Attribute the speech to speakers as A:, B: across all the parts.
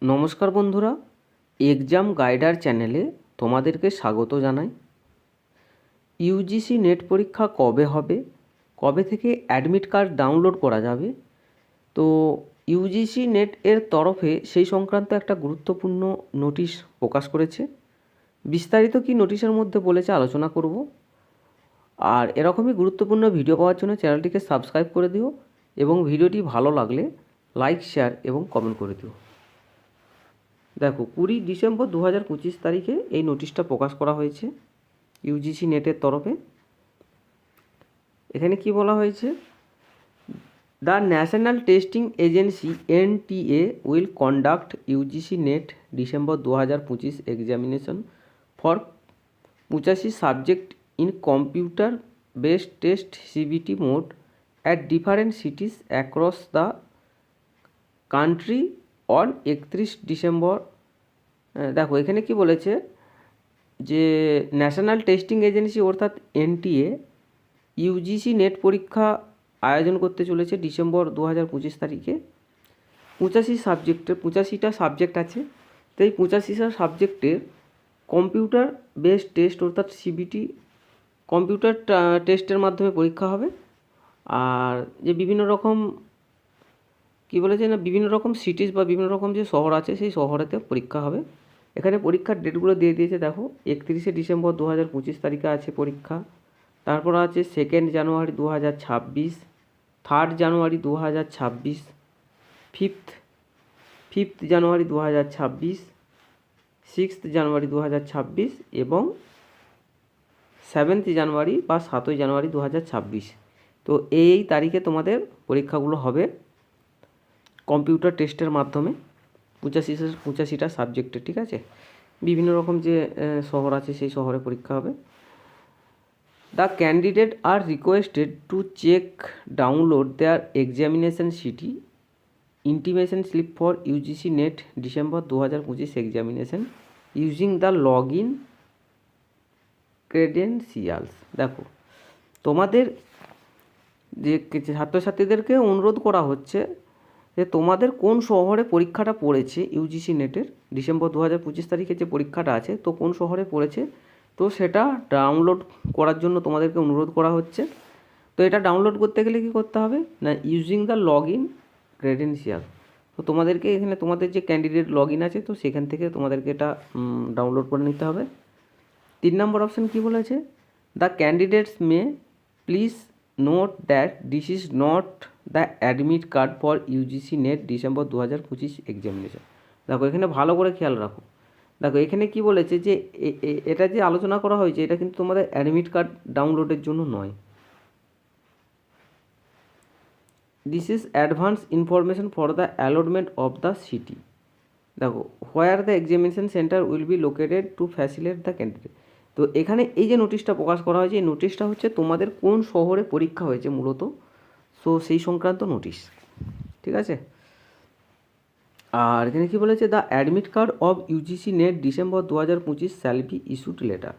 A: নমস্কার বন্ধুরা, এক্সাম গাইডার চ্যানেলে তোমাদেরকে স্বাগত জানাই। ইউজিসি নেট পরীক্ষা কবে হবে, কবে থেকে অ্যাডমিট কার্ড ডাউনলোড করা যাবে, তো ইউজিসি নেট এর তরফে সেই সংক্রান্ত একটা গুরুত্বপূর্ণ নোটিশ প্রকাশ করেছে। বিস্তারিত কি নোটিশের মধ্যে বলেছে আলোচনা করব। আর এরকমই গুরুত্বপূর্ণ ভিডিও পাওয়ার জন্য চ্যানেলটিকে সাবস্ক্রাইব করে দিও এবং ভিডিওটি ভালো লাগলে লাইক, শেয়ার এবং কমেন্ট করে দিও। দেখো, 20 ডিসেম্বর 2025 তারিখে এই নোটিশটা প্রকাশ করা হয়েছে ইউজিসি নেটের তরফে। এখানে কি বলা হয়েছে, the national testing agency NTA will conduct UGC NET December 2025 examination for 85 subject in computer based test CBT mode at different সিটিজ across the country on 31 December. দেখো, এখানে কি বলেছে যে ন্যাশনাল টেস্টিং এজেন্সি অর্থাৎ NTA ইউজিসি নেট পরীক্ষা আয়োজন করতে চলেছে ডিসেম্বর 2025 তারিখে। 85টা সাবজেক্ট আছে, তো এই 85টা সাবজেক্টের কম্পিউটার বেসড টেস্ট অর্থাৎ CBT কম্পিউটার টেস্টের মাধ্যমে পরীক্ষা হবে। আর যে বিভিন্ন রকম কি বলেছে না, বিভিন্ন রকম সিটিজ বা বিভিন্ন রকম যে শহর আছে সেই শহরেতে পরীক্ষা হবে। এখানে পরীক্ষার ডেটগুলো দিয়ে দিয়েছে। দেখো, 31 ডিসেম্বর 2025 তারিখে আছে পরীক্ষা, তারপর আছে 2 জানুয়ারি 2026, 3 জানুয়ারি 2026, 5 জানুয়ারি 2026, 6 জানুয়ারি 2026 এবং 7 জানুয়ারি বা 7 জানুয়ারি 2026। তো এই তারিখে তোমাদের পরীক্ষাগুলো হবে কম্পিউটার টেস্টের মাধ্যমে 85টা সাবজেক্টে। ঠিক আছে, বিভিন্ন রকম যে শহর আছে সেই শহরে পরীক্ষা হবে। The candidate are requested to check download their examination city intimation slip for UGC NET December 2025 examination using the log in credentials. দেখো, তোমাদের যে ছাত্রছাত্রীদেরকে অনুরোধ করা হচ্ছে যে তোমাদের কোন শহরে পরীক্ষাটা পড়েছে ইউজিসি নেটের ডিসেম্বর 2025 তারিখে যে পরীক্ষাটা আছে, তো কোন শহরে পড়েছে, তো সেটা ডাউনলোড করার জন্য তোমাদেরকে অনুরোধ করা হচ্ছে। তো এটা ডাউনলোড করতে গেলে কী করতে হবে না, using the log in credential. তো তোমাদেরকে এখানে তোমাদের যে ক্যান্ডিডেট লগ ইন আছে, তো সেখান থেকে তোমাদেরকে এটা ডাউনলোড করে নিতে হবে। 3 নম্বর অপশান কী বলেছে, the candidates may please note that this is not the admit card for UGC NET December 2025 examination. দেখো, এখানে ভালো করে খেয়াল রাখো। দেখো, এখানে কি বলেছে যে এটা যে আলোচনা করা হয়েছে এটা কিন্তু তোমাদের অ্যাডমিট কার্ড ডাউনলোডের জন্য নয়। This is advance information for the allotment of the city. দেখো, where the examination centre will be located to facilitate the candidate. তো এখানে এই যে নোটিশটা প্রকাশ করা হয়েছে, এই নোটিশটা হচ্ছে তোমাদের কোন শহরে পরীক্ষা হয়েছে মূলত, সো সেই সংক্রান্ত নোটিশ। ঠিক আছে, আর এখানে কী বলেছে, the admit card of UGC NET December 2025 shall be issued letter.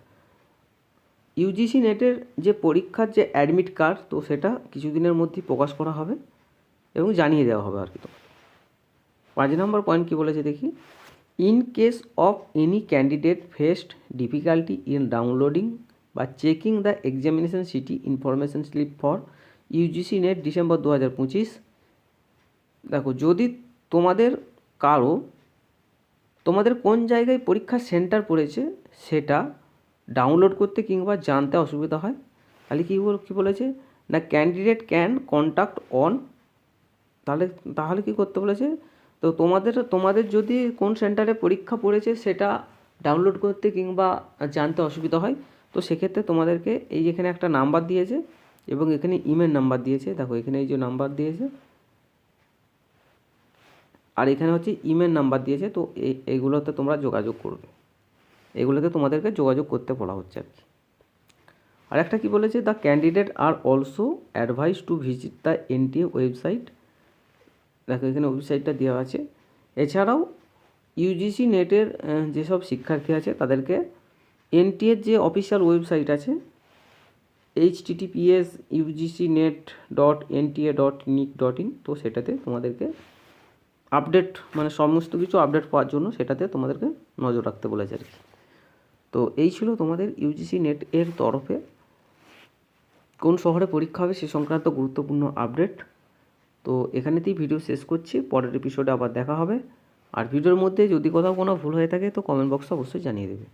A: UGC নেটের যে পরীক্ষার যে অ্যাডমিট কার্ড, তো সেটা কিছুদিনের মধ্যেই প্রকাশ করা হবে এবং জানিয়ে দেওয়া হবে আর কি। তো 5 নম্বর পয়েন্ট কী বলেছে দেখি, in case of any candidate faced difficulty in downloading বা checking the examination city information slip for UGC NET December 2025। দেখো, যদি তোমাদের কোন জায়গায় পরীক্ষার সেন্টার পড়েছে সেটা ডাউনলোড করতে কিংবা জানতে অসুবিধা হয়, তাহলে কী বলেছে না, ক্যান্ডিডেট ক্যান কন্ট্যাক্ট অন। তাহলে কী করতে বলেছে, তো তোমাদের যদি কোন সেন্টারে পরীক্ষা পড়েছে সেটা ডাউনলোড করতে কিংবা জানতে অসুবিধা হয়, তো সেক্ষেত্রে তোমাদেরকে এই যেখানে একটা নাম্বার দিয়েছে এবং এখানে ইমেল নাম্বার দিয়েছে। দেখো, এখানে এই যে নাম্বার দিয়েছে আর এখানে হচ্ছে ইমেল নাম্বার দিয়েছে। তো এইগুলোতে তোমরা যোগাযোগ করবে, এগুলোতে তোমাদেরকে যোগাযোগ করতে বলা হচ্ছে আর কি। আর একটা কী বলেছে, the candidate are also advice to visit the NTA website. দেখো, এখানে ওয়েবসাইটটা দেওয়া আছে। এছাড়াও ইউজিসি নেটের যেসব শিক্ষার্থী আছে তাদেরকে NTA যে অফিসিয়াল ওয়েবসাইট আছে https://ugcnet.nta.nic.in, তো সেটাতে তোমাদেরকে আপডেট মানে সমস্ত কিছু আপডেট পাওয়ার জন্য সেটাতে তোমাদেরকে নজর রাখতে বলেছে আর কি। তো এই ছিল তোমাদের ইউজিসি নেট এর তরফে কোন শহরে পরীক্ষা হবে সে সংক্রান্ত গুরুত্বপূর্ণ আপডেট। তো এখানেতেই ভিডিও শেষ করছি, পরের এপিসোডে আবার দেখা হবে। আর ভিডিওর মধ্যে যদি কোথাও কোনো ভুল হয়ে থাকে তো কমেন্ট বক্সে অবশ্যই জানিয়ে দেবে।